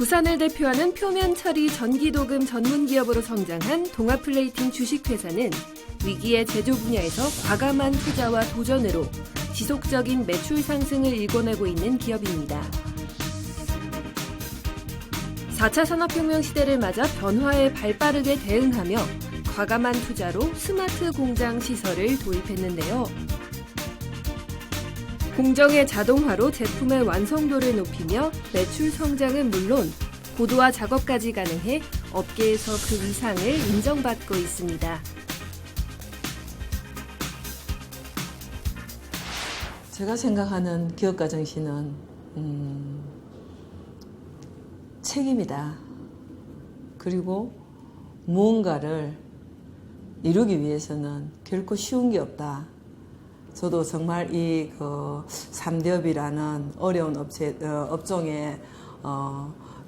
부산을 대표하는 표면 처리 전기도금 전문 기업으로 성장한 동아플레이팅 주식회사는 위기의 제조 분야에서 과감한 투자와 도전으로 지속적인 매출 상승을 일궈내고 있는 기업입니다. 4차 산업혁명 시대를 맞아 변화에 발빠르게 대응하며 과감한 투자로 스마트 공장 시설을 도입했는데요. 공정의 자동화로 제품의 완성도를 높이며 매출 성장은 물론 고도화 작업까지 가능해 업계에서 그 이상을 인정받고 있습니다. 제가 생각하는 기업가 정신은 책임이다. 그리고 무언가를 이루기 위해서는 결코 쉬운 게 없다. 저도 정말 이 3대업이라는 어려운 업종에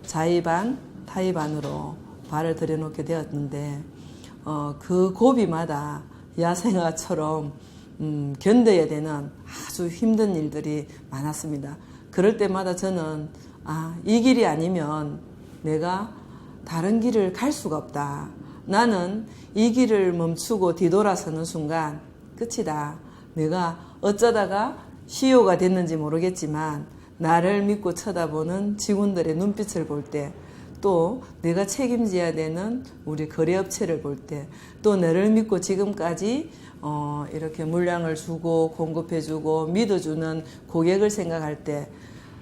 자의반, 타의반으로 발을 들여놓게 되었는데 그 고비마다 야생화처럼 견뎌야 되는 아주 힘든 일들이 많았습니다. 그럴 때마다 저는 이 길이 아니면 내가 다른 길을 갈 수가 없다. 나는 이 길을 멈추고 뒤돌아서는 순간 끝이다. 내가 어쩌다가 CEO가 됐는지 모르겠지만 나를 믿고 쳐다보는 직원들의 눈빛을 볼 때, 또 내가 책임져야 되는 우리 거래업체를 볼 때, 또 너를 믿고 지금까지 이렇게 물량을 주고 공급해주고 믿어주는 고객을 생각할 때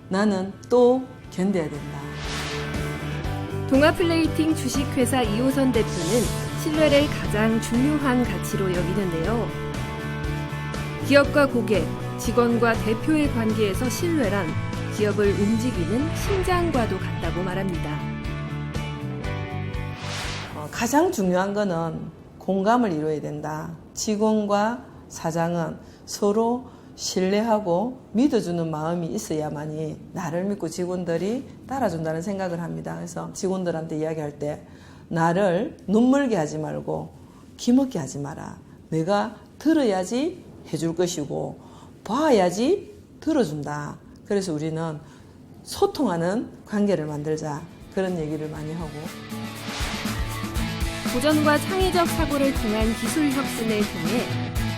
나는 또 견뎌야 된다. 동아플레이팅 주식회사 이호선 대표는 신뢰를 가장 중요한 가치로 여기는데요. 기업과 고객, 직원과 대표의 관계에서 신뢰란 기업을 움직이는 심장과도 같다고 말합니다. 가장 중요한 거는 공감을 이루어야 된다. 직원과 사장은 서로 신뢰하고 믿어주는 마음이 있어야만이 나를 믿고 직원들이 따라준다는 생각을 합니다. 그래서 직원들한테 이야기할 때 나를 눈멀게 하지 말고 기먹게 하지 마라. 내가 들어야지 해줄 것이고 봐야지 들어준다. 그래서 우리는 소통하는 관계를 만들자. 그런 얘기를 많이 하고, 도전과 창의적 사고를 통한 기술 혁신을 통해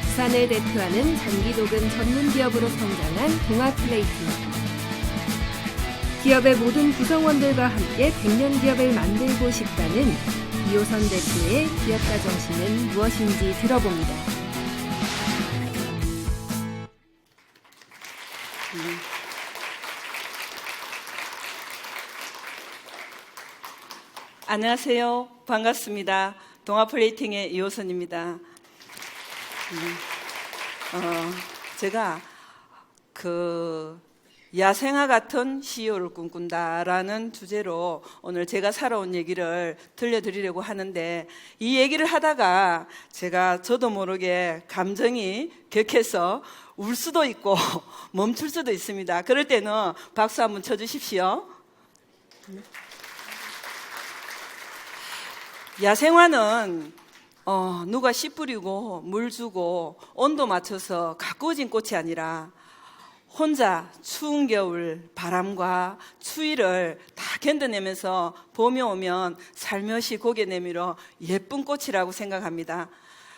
부산을 대표하는 전기도금 전문 기업으로 성장한 동아플레이팅. 기업의 모든 구성원들과 함께 100년 기업을 만들고 싶다는 이호선 대표의 기업가 정신은 무엇인지 들어봅니다. 안녕하세요. 반갑습니다. 동아플레이팅의 이호선입니다. 제가 야생화 같은 CEO를 꿈꾼다라는 주제로 오늘 제가 살아온 얘기를 들려드리려고 하는데, 이 얘기를 하다가 저도 모르게 감정이 격해서 울 수도 있고 멈출 수도 있습니다. 그럴 때는 박수 한번 쳐주십시오. 야생화는 누가 씨 뿌리고 물 주고 온도 맞춰서 가꾸어진 꽃이 아니라 혼자 추운 겨울 바람과 추위를 다 견뎌내면서 봄이 오면 살며시 고개 내밀어 예쁜 꽃이라고 생각합니다.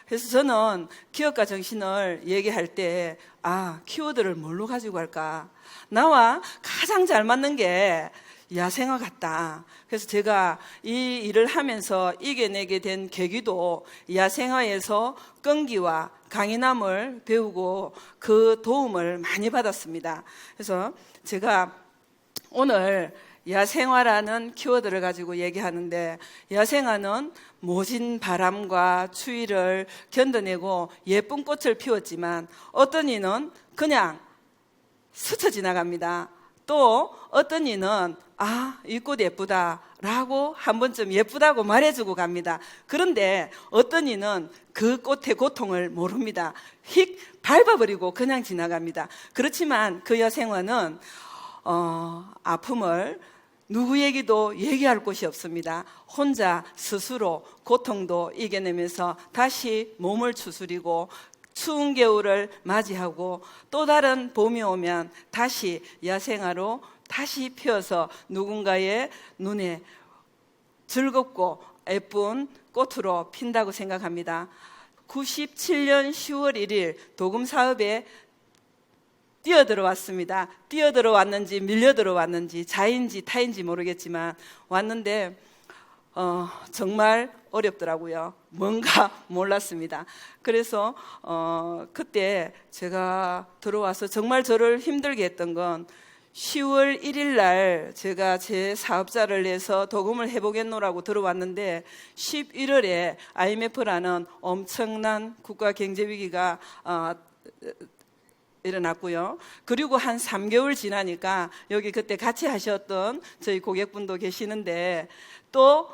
그래서 저는 기업가 정신을 얘기할 때 키워드를 뭘로 가지고 갈까? 나와 가장 잘 맞는 게 야생화 같다. 그래서 제가 이 일을 하면서 이겨내게 된 계기도 야생화에서 끈기와 강인함을 배우고 그 도움을 많이 받았습니다. 그래서 제가 오늘 야생화라는 키워드를 가지고 얘기하는데, 야생화는 모진 바람과 추위를 견뎌내고 예쁜 꽃을 피웠지만 어떤 이는 그냥 스쳐 지나갑니다. 또 어떤 이는 이 꽃 예쁘다 라고 한 번쯤 예쁘다고 말해주고 갑니다. 그런데 어떤 이는 그 꽃의 고통을 모릅니다. 휙 밟아버리고 그냥 지나갑니다. 그렇지만 그 야생화는 아픔을 누구에게도 얘기할 곳이 없습니다. 혼자 스스로 고통도 이겨내면서 다시 몸을 추스리고 추운 겨울을 맞이하고 또 다른 봄이 오면 다시 야생화로 다시 피어서 누군가의 눈에 즐겁고 예쁜 꽃으로 핀다고 생각합니다. 97년 10월 1일 도금 사업에 뛰어들어왔습니다. 뛰어들어왔는지 밀려들어왔는지 자인지 타인지 모르겠지만 왔는데 정말 어렵더라고요. 뭔가 몰랐습니다. 그래서 그때 제가 들어와서 정말 저를 힘들게 했던 건 10월 1일 날 제가 제 사업자를 내서 도금을 해보겠노라고 들어왔는데 11월에 IMF라는 엄청난 국가 경제 위기가 일어났고요. 그리고 한 3개월 지나니까 여기 그때 같이 하셨던 저희 고객분도 계시는데 또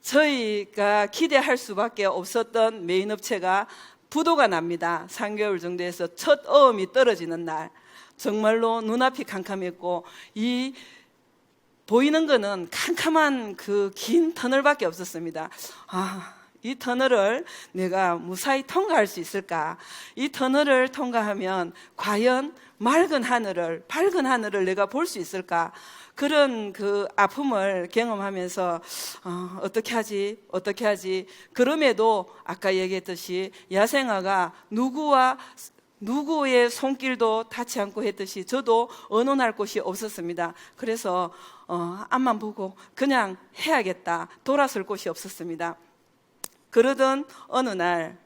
저희가 기대할 수밖에 없었던 메인 업체가 부도가 납니다. 3개월 정도에서 첫 어음이 떨어지는 날. 정말로 눈앞이 캄캄했고 이 보이는 거는 캄캄한 그 긴 터널밖에 없었습니다. 이 터널을 내가 무사히 통과할 수 있을까? 이 터널을 통과하면 과연 밝은 하늘을 내가 볼 수 있을까? 그런 그 아픔을 경험하면서 어떻게 하지? 그럼에도 아까 얘기했듯이 야생화가 누구의 손길도 닿지 않고 했듯이 저도 언언할 곳이 없었습니다. 그래서 앞만 보고 그냥 해야겠다. 돌아설 곳이 없었습니다. 그러던 어느 날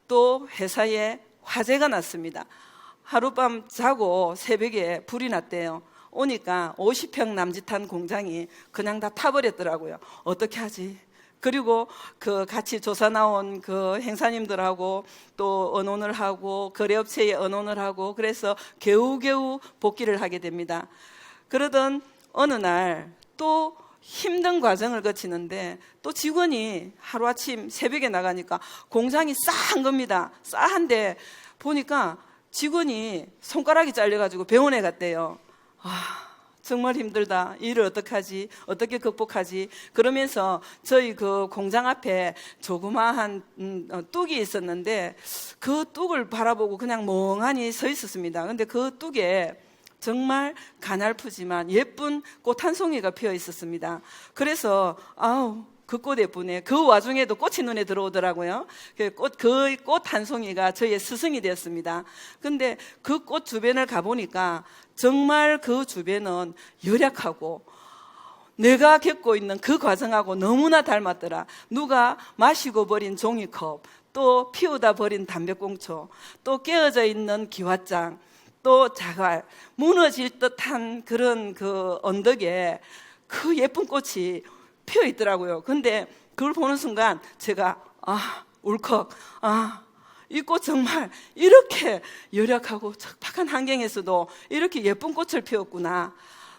또 회사에 화재가 났습니다. 하룻밤 자고 새벽에 불이 났대요. 오니까 50평 남짓한 공장이 그냥 다 타버렸더라고요. 어떻게 하지? 그리고 그 같이 조사 나온 그 행사님들하고 또 언론을 하고 거래업체에 언론을 하고 그래서 겨우겨우 복귀를 하게 됩니다. 그러던 어느 날 또 힘든 과정을 거치는데 또 직원이 하루아침 새벽에 나가니까 공장이 싸한 겁니다. 싸한데 보니까 직원이 손가락이 잘려가지고 병원에 갔대요. 정말 힘들다. 일을 어떡하지? 어떻게 극복하지? 그러면서 저희 그 공장 앞에 조그마한 뚝이 있었는데 그 뚝을 바라보고 그냥 멍하니 서 있었습니다. 근데 그 뚝에 정말 가냘프지만 예쁜 꽃 한 송이가 피어 있었습니다. 그래서 그 꽃 예쁘네. 그 와중에도 꽃이 눈에 들어오더라고요. 그 꽃 한 송이가 저희의 스승이 되었습니다. 근데 그 꽃 주변을 가보니까 정말 그 주변은 열약하고 내가 겪고 있는 그 과정하고 너무나 닮았더라. 누가 마시고 버린 종이컵, 또 피우다 버린 담배꽁초, 또 깨어져 있는 기왓장, 또 자갈, 무너질 듯한 그런 그 언덕에 그 예쁜 꽃이 피어 있더라고요. 근데 그걸 보는 순간 제가 울컥 이 꽃 정말 이렇게 열악하고 척박한 환경에서도 이렇게 예쁜 꽃을 피웠구나.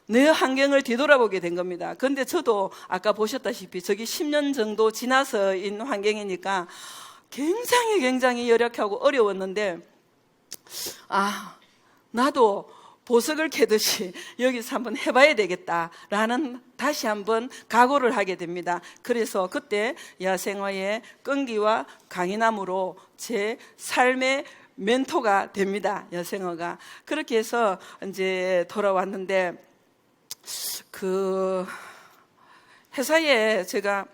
내 환경을 뒤돌아보게 된 겁니다. 그런데 저도 아까 보셨다시피 저기 10년 정도 지나서인 환경이니까 굉장히 열악하고 어려웠는데 나도 보석을 캐듯이 여기서 한번 해봐야 되겠다라는 다시 한번 각오를 하게 됩니다. 그래서 그때 야생화의 끈기와 강인함으로 제 삶의 멘토가 됩니다. 야생화가. 그렇게 해서 이제 돌아왔는데 그 회사에 제가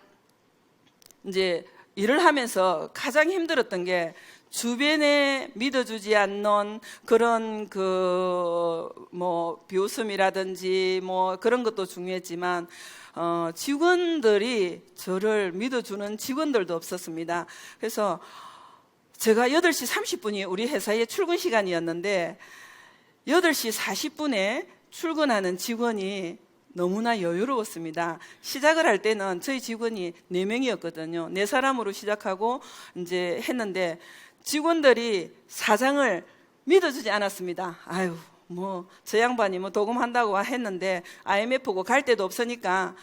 이제 일을 하면서 가장 힘들었던 게 주변에 믿어주지 않는 그런 비웃음이라든지 그런 것도 중요했지만 직원들이 저를 믿어주는 직원들도 없었습니다. 그래서 제가 8시 30분이 우리 회사의 출근 시간이었는데 8시 40분에 출근하는 직원이 너무나 여유로웠습니다. 시작을 할 때는 저희 직원이 4명이었거든요. 4사람으로 시작하고 이제 했는데 직원들이 사장을 믿어주지 않았습니다. 저 양반이 도금한다고 했는데 IMF고 갈 데도 없으니까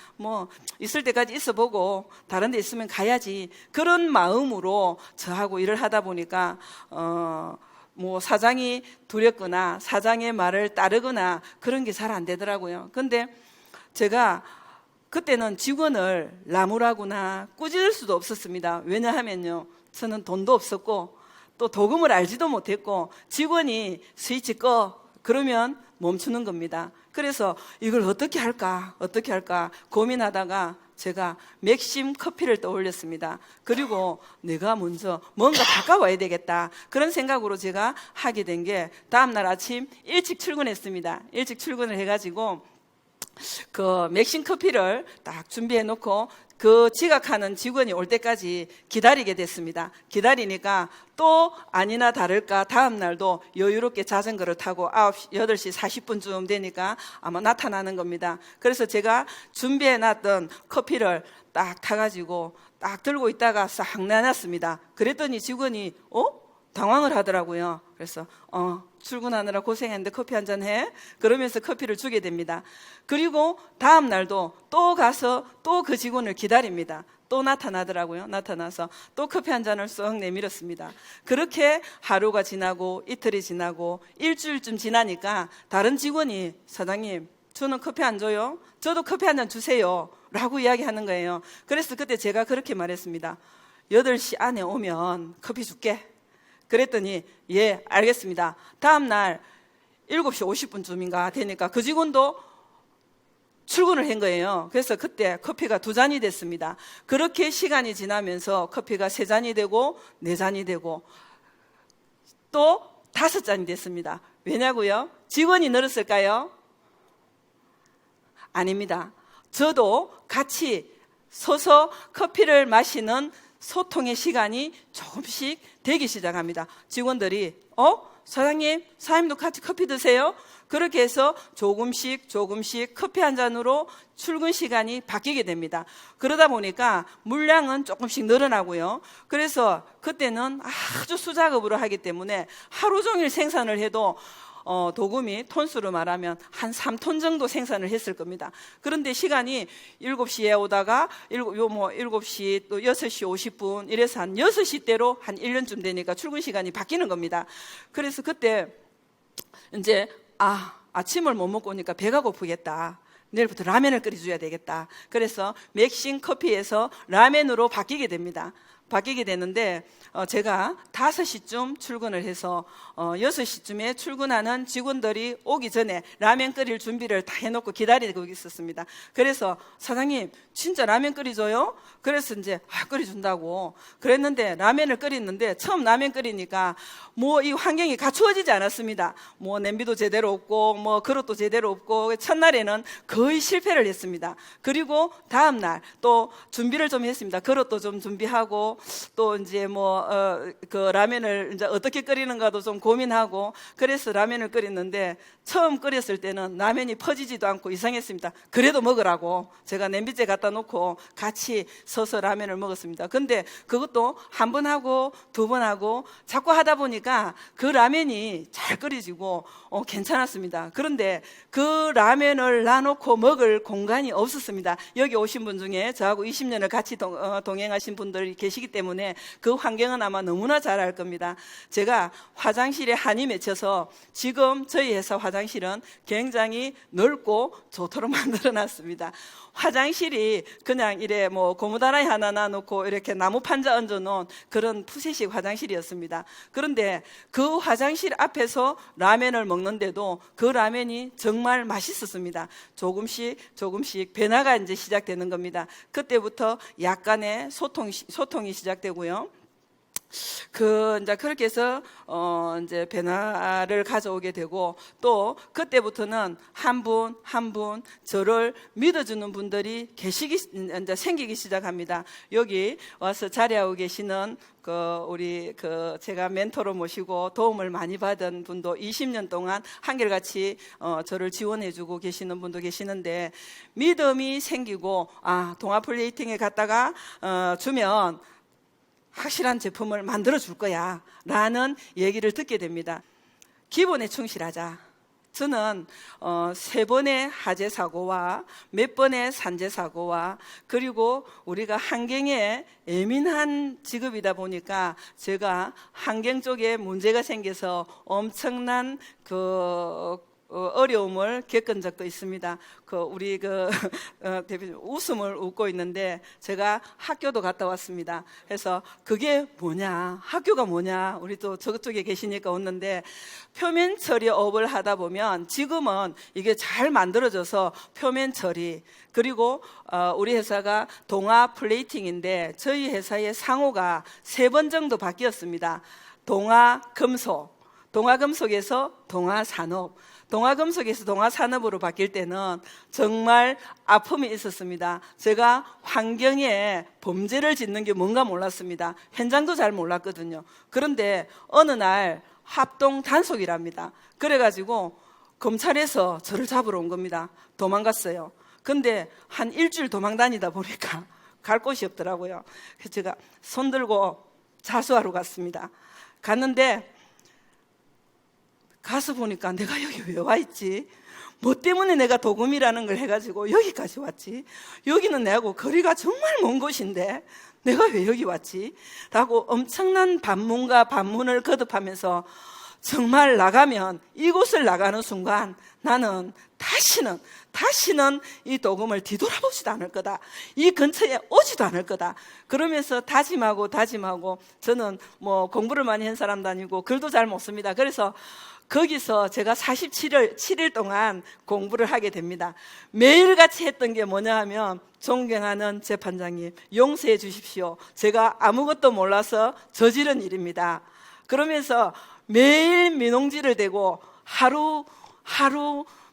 있을 때까지 있어보고 다른 데 있으면 가야지. 그런 마음으로 저하고 일을 하다 보니까 사장이 두렵거나 사장의 말을 따르거나 그런 게 잘 안 되더라고요. 근데 제가 그때는 직원을 나무라거나 꾸짖을 수도 없었습니다. 왜냐하면요, 저는 돈도 없었고 또 도금을 알지도 못했고 직원이 스위치 꺼 그러면 멈추는 겁니다. 그래서 이걸 어떻게 할까 고민하다가 제가 맥심 커피를 떠올렸습니다. 그리고 내가 먼저 뭔가 바꿔와야 되겠다. 그런 생각으로 제가 하게 된 게 다음날 아침 일찍 출근했습니다. 일찍 출근을 해가지고 그 맥심 커피를 딱 준비해 놓고 그 지각하는 직원이 올 때까지 기다리게 됐습니다. 기다리니까 또 아니나 다를까 다음 날도 여유롭게 자전거를 타고 8시 40분쯤 되니까 아마 나타나는 겁니다. 그래서 제가 준비해 놨던 커피를 딱 타가지고 딱 들고 있다가 싹 내놨습니다. 그랬더니 직원이 당황을 하더라고요. 그래서 출근하느라 고생했는데 커피 한잔 해? 그러면서 커피를 주게 됩니다. 그리고 다음 날도 또 가서 또 그 직원을 기다립니다. 또 나타나더라고요. 나타나서 또 커피 한 잔을 쏙 내밀었습니다. 그렇게 하루가 지나고 이틀이 지나고 일주일쯤 지나니까 다른 직원이 사장님 저는 커피 안 줘요? 저도 커피 한 잔 주세요 라고 이야기하는 거예요. 그래서 그때 제가 그렇게 말했습니다. 8시 안에 오면 커피 줄게. 그랬더니 예 알겠습니다. 다음 날 7시 50분쯤인가 되니까 그 직원도 출근을 한 거예요. 그래서 그때 커피가 2잔이 됐습니다. 그렇게 시간이 지나면서 커피가 3잔이 되고 4잔이 되고 또 5잔이 됐습니다. 왜냐고요? 직원이 늘었을까요? 아닙니다. 저도 같이 서서 커피를 마시는 소통의 시간이 조금씩 되기 시작합니다. 직원들이 사장님도 같이 커피 드세요? 그렇게 해서 조금씩 커피 한 잔으로 출근 시간이 바뀌게 됩니다. 그러다 보니까 물량은 조금씩 늘어나고요. 그래서 그때는 아주 수작업으로 하기 때문에 하루 종일 생산을 해도 도금이 톤수로 말하면 한 3톤 정도 생산을 했을 겁니다. 그런데 시간이 7시에 오다가 7시 또 6시 50분 이래서 한 6시대로 한 1년쯤 되니까 출근 시간이 바뀌는 겁니다. 그래서 그때 이제 아침을 못 먹고 오니까 배가 고프겠다. 내일부터 라면을 끓여줘야 되겠다. 그래서 맥심 커피에서 라면으로 바뀌게 됩니다. 바뀌게 되는데 제가 5시쯤 출근을 해서 6시쯤에 출근하는 직원들이 오기 전에 라면 끓일 준비를 다 해놓고 기다리고 있었습니다. 그래서 사장님 진짜 라면 끓여줘요? 그래서 이제 끓여준다고 그랬는데 라면을 끓였는데 처음 라면 끓이니까 이 환경이 갖추어지지 않았습니다. 냄비도 제대로 없고 그릇도 제대로 없고 첫날에는 거의 실패를 했습니다. 그리고 다음날 또 준비를 좀 했습니다. 그릇도 좀 준비하고 또 이제 그 라면을 이제 어떻게 끓이는가도 좀 고민하고 그래서 라면을 끓였는데 처음 끓였을 때는 라면이 퍼지지도 않고 이상했습니다. 그래도 먹으라고 제가 냄비째 갖다 놓고 같이 서서 라면을 먹었습니다. 근데 그것도 한 번 하고 2번 하고 자꾸 하다 보니까 그 라면이 잘 끓여지고 괜찮았습니다. 그런데 그 라면을 놔놓고 먹을 공간이 없었습니다. 여기 오신 분 중에 저하고 20년을 같이 동행하신 분들이 계시기 때문에 그 환경은 아마 너무나 잘 알 겁니다. 제가 화장실에 한이 맺혀서 지금 저희 회사 화장실은 굉장히 넓고 좋도록 만들어 놨습니다. 화장실이 그냥 이래 고무다라이 하나 놔놓고 이렇게 나무 판자 얹어 놓은 그런 푸세식 화장실이었습니다. 그런데 그 화장실 앞에서 라면을 먹는데도 그 라면이 정말 맛있었습니다. 조금씩 변화가 이제 시작되는 겁니다. 그때부터 약간의 소통이 시작되고요. 이제 그렇게 해서 이제 변화를 가져오게 되고 또 그때부터는 한 분 저를 믿어주는 분들이 이제 생기기 시작합니다. 여기 와서 자리하고 계시는 우리 제가 멘토로 모시고 도움을 많이 받은 분도 20년 동안 한결같이 저를 지원해주고 계시는 분도 계시는데 믿음이 생기고 동아플레이팅에 갔다가 주면 확실한 제품을 만들어 줄 거야 라는 얘기를 듣게 됩니다. 기본에 충실하자. 저는 3번의 하재 사고와 몇 번의 산재 사고와 그리고 우리가 환경에 예민한 직업이다 보니까 제가 환경 쪽에 문제가 생겨서 엄청난 어려움을 겪은 적도 있습니다. 우리 대표님 웃음을 웃고 있는데 제가 학교도 갔다 왔습니다. 그래서 그게 뭐냐, 학교가 뭐냐, 우리 또 저쪽에 계시니까 웃는데, 표면 처리 업을 하다 보면 지금은 이게 잘 만들어져서 표면 처리, 그리고 우리 회사가 동아 플레이팅인데 저희 회사의 상호가 3번 정도 바뀌었습니다. 동아금속, 동아금속에서 동아산업, 동아금속에서 동아산업으로 바뀔 때는 정말 아픔이 있었습니다. 제가 환경에 범죄를 짓는 게 뭔가 몰랐습니다. 현장도 잘 몰랐거든요. 그런데 어느 날 합동 단속이랍니다. 그래가지고 검찰에서 저를 잡으러 온 겁니다. 도망갔어요. 근데 한 일주일 도망 다니다 보니까 갈 곳이 없더라고요. 그래서 제가 손 들고 자수하러 갔습니다. 갔는데 가서 보니까 내가 여기 왜 와 있지? 뭐 때문에 내가 도금이라는 걸 해가지고 여기까지 왔지? 여기는 내하고 거리가 정말 먼 곳인데 내가 왜 여기 왔지? 라고 엄청난 반문과 반문을 거듭하면서 정말 나가면, 이곳을 나가는 순간 나는 다시는 이 도금을 뒤돌아보지도 않을 거다. 이 근처에 오지도 않을 거다. 그러면서 다짐하고 저는 뭐 공부를 많이 한 사람도 아니고 글도 잘 못 씁니다. 그래서 거기서 제가 47일 동안 공부를 하게 됩니다. 매일같이 했던 게 뭐냐 하면, 존경하는 재판장님, 용서해 주십시오. 제가 아무것도 몰라서 저지른 일입니다. 그러면서 매일 민홍지를 대고 하루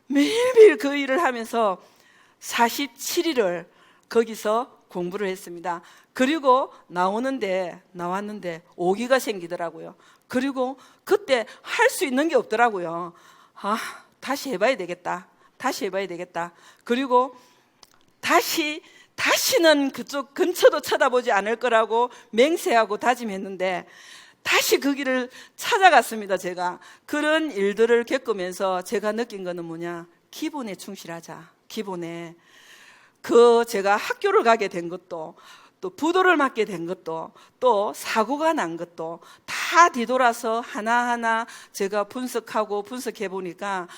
매일매일 그 일을 하면서 47일을 거기서 공부를 했습니다. 그리고 나왔는데 오기가 생기더라고요. 그리고 그때 할 수 있는 게 없더라고요. 다시 해봐야 되겠다. 그리고 다시는 그쪽 근처도 쳐다보지 않을 거라고 맹세하고 다짐했는데, 다시 그 길을 찾아갔습니다. 제가 그런 일들을 겪으면서 제가 느낀 거는 뭐냐, 기본에 충실하자. 기본에. 제가 학교를 가게 된 것도, 또 부도를 맞게 된 것도, 또 사고가 난 것도 다 뒤돌아서 하나하나 제가 분석해 보니까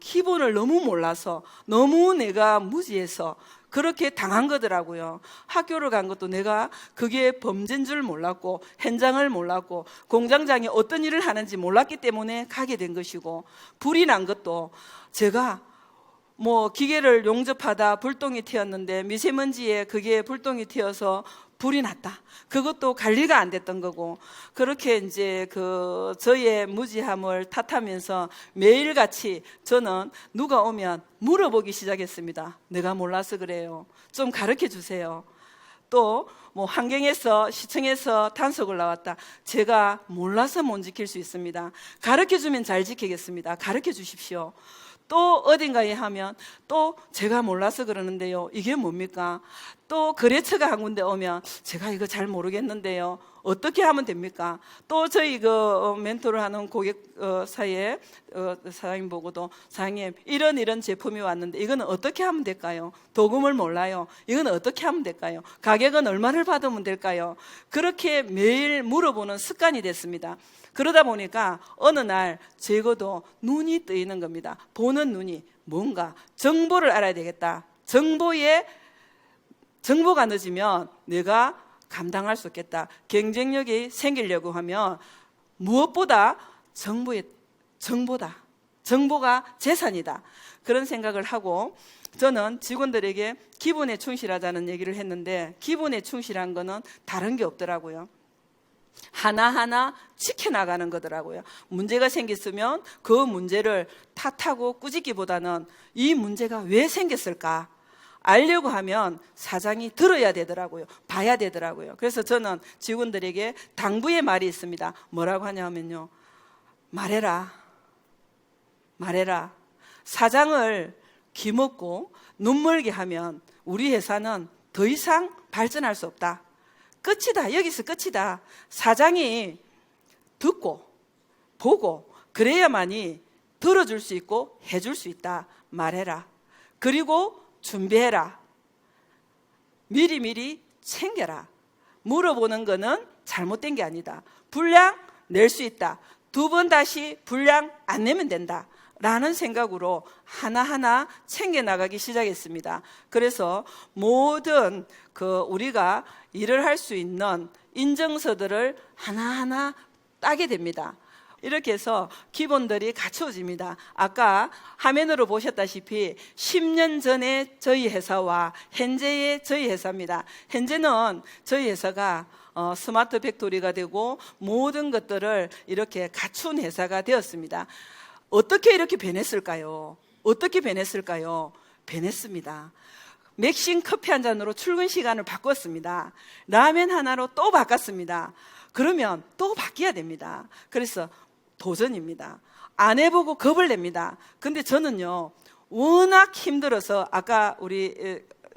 기본을 너무 몰라서, 너무 내가 무지해서 그렇게 당한 거더라고요. 학교를 간 것도 내가 그게 범죄인 줄 몰랐고, 현장을 몰랐고, 공장장이 어떤 일을 하는지 몰랐기 때문에 가게 된 것이고, 불이 난 것도 제가 기계를 용접하다 불똥이 튀었는데 미세먼지에 그게 불똥이 튀어서 불이 났다. 그것도 관리가 안 됐던 거고, 그렇게 이제 저의 무지함을 탓하면서 매일같이 저는 누가 오면 물어보기 시작했습니다. 내가 몰라서 그래요. 좀 가르쳐 주세요. 또 환경에서, 시청에서 단속을 나왔다. 제가 몰라서 못 지킬 수 있습니다. 가르쳐 주면 잘 지키겠습니다. 가르쳐 주십시오. 또 어딘가에 하면 또 제가 몰라서 그러는데요, 이게 뭡니까? 또 거래처가 한 군데 오면 제가 이거 잘 모르겠는데요, 어떻게 하면 됩니까? 또 저희 멘토를 하는 고객 사이에 사장님 보고도, 사장님 이런 제품이 왔는데 이거는 어떻게 하면 될까요? 도금을 몰라요. 이건 어떻게 하면 될까요? 가격은 얼마를 받으면 될까요? 그렇게 매일 물어보는 습관이 됐습니다. 그러다 보니까 어느 날 제거도 눈이 뜨이는 겁니다. 보는 눈이, 뭔가 정보를 알아야 되겠다. 정보가 늦으면 내가 감당할 수 없겠다. 경쟁력이 생기려고 하면 무엇보다 정보다. 정보가 재산이다. 그런 생각을 하고, 저는 직원들에게 기본에 충실하자는 얘기를 했는데, 기본에 충실한 거는 다른 게 없더라고요. 하나하나 지켜나가는 거더라고요. 문제가 생겼으면 그 문제를 탓하고 꾸짖기보다는 이 문제가 왜 생겼을까 알려고 하면 사장이 들어야 되더라고요. 봐야 되더라고요. 그래서 저는 직원들에게 당부의 말이 있습니다. 뭐라고 하냐면요, 말해라. 사장을 기먹고 눈멀게 하면 우리 회사는 더 이상 발전할 수 없다. 끝이다. 여기서 끝이다. 사장이 듣고 보고 그래야만이 들어줄 수 있고 해줄 수 있다. 말해라. 그리고 준비해라. 미리미리 챙겨라. 물어보는 거는 잘못된 게 아니다. 분량 낼 수 있다. 2번 다시 분량 안 내면 된다. 라는 생각으로 하나하나 챙겨나가기 시작했습니다. 그래서 모든 우리가 일을 할 수 있는 인증서들을 하나하나 따게 됩니다. 이렇게 해서 기본들이 갖추어집니다. 아까 화면으로 보셨다시피 10년 전에 저희 회사와 현재의 저희 회사입니다. 현재는 저희 회사가 스마트 팩토리가 되고 모든 것들을 이렇게 갖춘 회사가 되었습니다. 어떻게 이렇게 변했을까요? 어떻게 변했을까요? 변했습니다. 맥심 커피 한 잔으로 출근 시간을 바꿨습니다. 라면 하나로 또 바꿨습니다. 그러면 또 바뀌어야 됩니다. 그래서 도전입니다. 안 해보고 겁을 냅니다. 근데 저는요, 워낙 힘들어서 아까 우리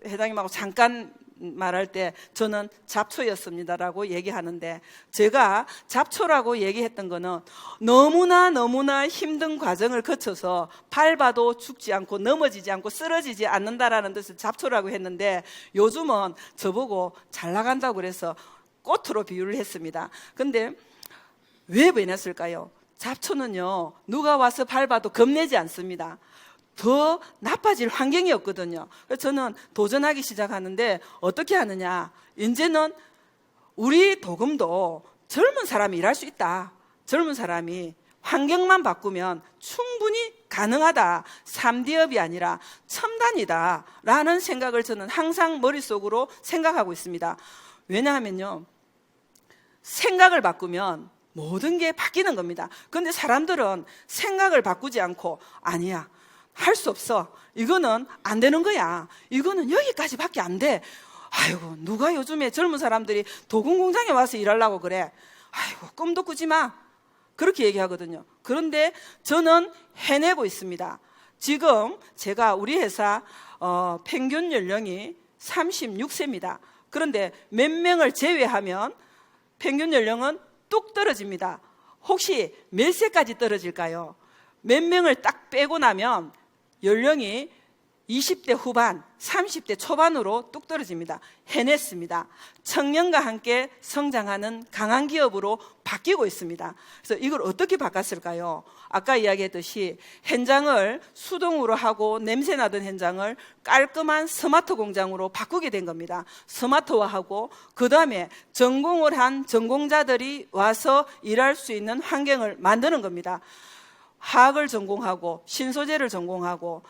회장님하고 잠깐 말할 때 저는 잡초였습니다라고 얘기하는데, 제가 잡초라고 얘기했던 거는 너무나 힘든 과정을 거쳐서 밟아도 죽지 않고 넘어지지 않고 쓰러지지 않는다라는 뜻을 잡초라고 했는데, 요즘은 저보고 잘 나간다고 그래서 꽃으로 비유를 했습니다. 근데 왜 변했을까요? 잡초는요, 누가 와서 밟아도 겁내지 않습니다. 더 나빠질 환경이었거든요. 그래서 저는 도전하기 시작하는데 어떻게 하느냐, 이제는 우리 도금도 젊은 사람이 일할 수 있다. 젊은 사람이 환경만 바꾸면 충분히 가능하다. 3D업이 아니라 첨단이다 라는 생각을 저는 항상 머릿속으로 생각하고 있습니다. 왜냐하면요, 생각을 바꾸면 모든 게 바뀌는 겁니다. 그런데 사람들은 생각을 바꾸지 않고, 아니야, 할 수 없어, 이거는 안 되는 거야, 이거는 여기까지밖에 안 돼, 아이고 누가 요즘에 젊은 사람들이 도금 공장에 와서 일하려고 그래, 아이고 꿈도 꾸지 마, 그렇게 얘기하거든요. 그런데 저는 해내고 있습니다. 지금 제가 우리 회사 평균 연령이 36세입니다. 그런데 몇 명을 제외하면 평균 연령은 뚝 떨어집니다. 혹시 몇 세까지 떨어질까요? 몇 명을 딱 빼고 나면 연령이 20대 후반, 30대 초반으로 뚝 떨어집니다. 해냈습니다. 청년과 함께 성장하는 강한 기업으로 바뀌고 있습니다. 그래서 이걸 어떻게 바꿨을까요? 아까 이야기했듯이 현장을 수동으로 하고 냄새나던 현장을 깔끔한 스마트 공장으로 바꾸게 된 겁니다. 스마트화하고 그 다음에 전공을 한 전공자들이 와서 일할 수 있는 환경을 만드는 겁니다. 화학을 전공하고 신소재를 전공하고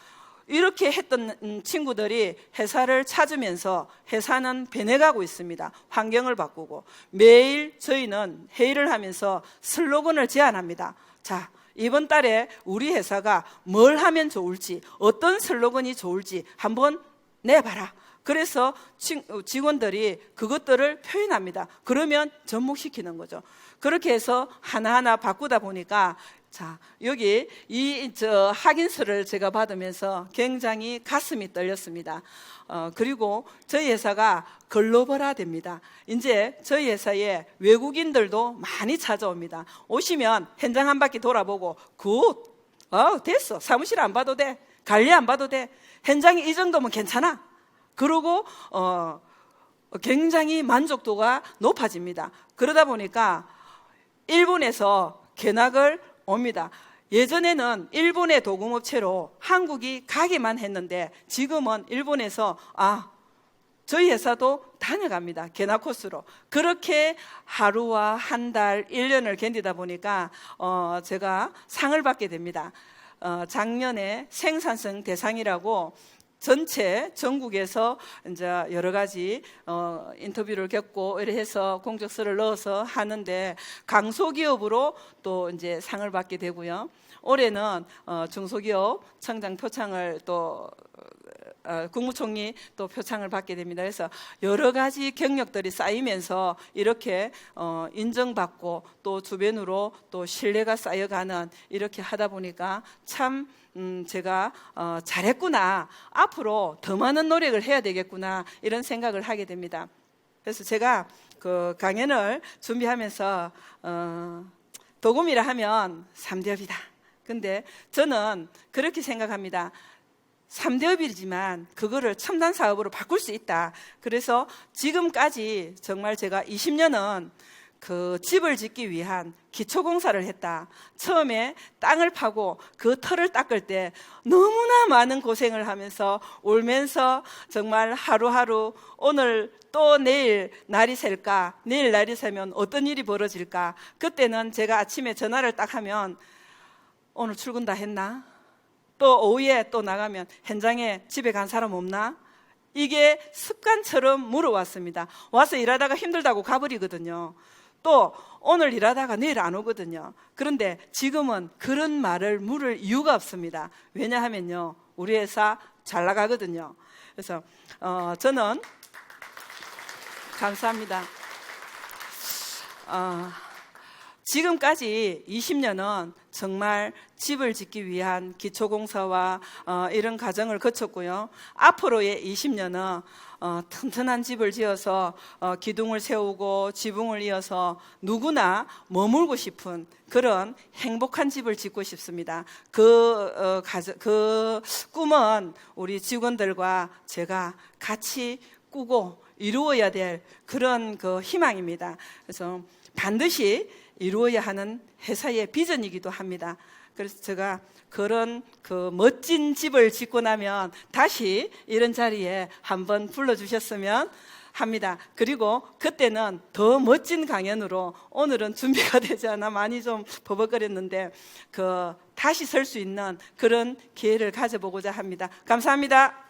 이렇게 했던 친구들이 회사를 찾으면서 회사는 변해가고 있습니다. 환경을 바꾸고 매일 저희는 회의를 하면서 슬로건을 제안합니다. 자, 이번 달에 우리 회사가 뭘 하면 좋을지, 어떤 슬로건이 좋을지 한번 내봐라. 그래서 직원들이 그것들을 표현합니다. 그러면 접목시키는 거죠. 그렇게 해서 하나하나 바꾸다 보니까, 자, 여기 확인서를 제가 받으면서 굉장히 가슴이 떨렸습니다. 그리고 저희 회사가 글로벌화 됩니다. 이제 저희 회사에 외국인들도 많이 찾아옵니다. 오시면 현장 한 바퀴 돌아보고, 굿, 됐어, 사무실 안 봐도 돼, 관리 안 봐도 돼, 현장이 이 정도면 괜찮아. 그리고 굉장히 만족도가 높아집니다. 그러다 보니까 일본에서 견학을 옵니다. 예전에는 일본의 도금업체로 한국이 가기만 했는데 지금은 일본에서 저희 회사도 다녀갑니다. 견학 코스로. 그렇게 하루와 한 달, 1년을 견디다 보니까 제가 상을 받게 됩니다. 작년에 생산성 대상이라고 전체 전국에서 이제 여러 가지 인터뷰를 겪고 이래 해서 공적서를 넣어서 하는데, 강소기업으로 또 이제 상을 받게 되고요. 올해는 중소기업 성장 표창을 또 국무총리 또 표창을 받게 됩니다. 그래서 여러 가지 경력들이 쌓이면서 이렇게 인정받고 또 주변으로 또 신뢰가 쌓여가는, 이렇게 하다 보니까 참 제가 잘했구나, 앞으로 더 많은 노력을 해야 되겠구나, 이런 생각을 하게 됩니다. 그래서 제가 그 강연을 준비하면서 도금이라 하면 3대업이다. 근데 저는 그렇게 생각합니다. 3대업이지만 그거를 첨단 사업으로 바꿀 수 있다. 그래서 지금까지 정말 제가 20년은 그 집을 짓기 위한 기초공사를 했다. 처음에 땅을 파고 그 터를 닦을 때 너무나 많은 고생을 하면서 울면서 정말 하루하루 오늘 또 내일 날이 셀까? 내일 날이 새면 어떤 일이 벌어질까? 그때는 제가 아침에 전화를 딱 하면 오늘 출근 다 했나? 또 오후에 또 나가면 현장에 집에 간 사람 없나? 이게 습관처럼 물어왔습니다. 와서 일하다가 힘들다고 가버리거든요. 또 오늘 일하다가 내일 안 오거든요. 그런데 지금은 그런 말을 물을 이유가 없습니다. 왜냐하면요, 우리 회사 잘 나가거든요. 그래서 저는 감사합니다. 지금까지 20년은 정말 집을 짓기 위한 기초공사와 이런 과정을 거쳤고요. 앞으로의 20년은 튼튼한 집을 지어서 기둥을 세우고 지붕을 이어서 누구나 머물고 싶은 그런 행복한 집을 짓고 싶습니다. 그 꿈은 우리 직원들과 제가 같이 꾸고 이루어야 될 그런 그 희망입니다. 그래서 반드시 이루어야 하는 회사의 비전이기도 합니다. 그래서 제가 그런 그 멋진 집을 짓고 나면 다시 이런 자리에 한번 불러주셨으면 합니다. 그리고 그때는 더 멋진 강연으로, 오늘은 준비가 되지 않아 많이 좀 버벅거렸는데 다시 설 수 있는 그런 기회를 가져보고자 합니다. 감사합니다.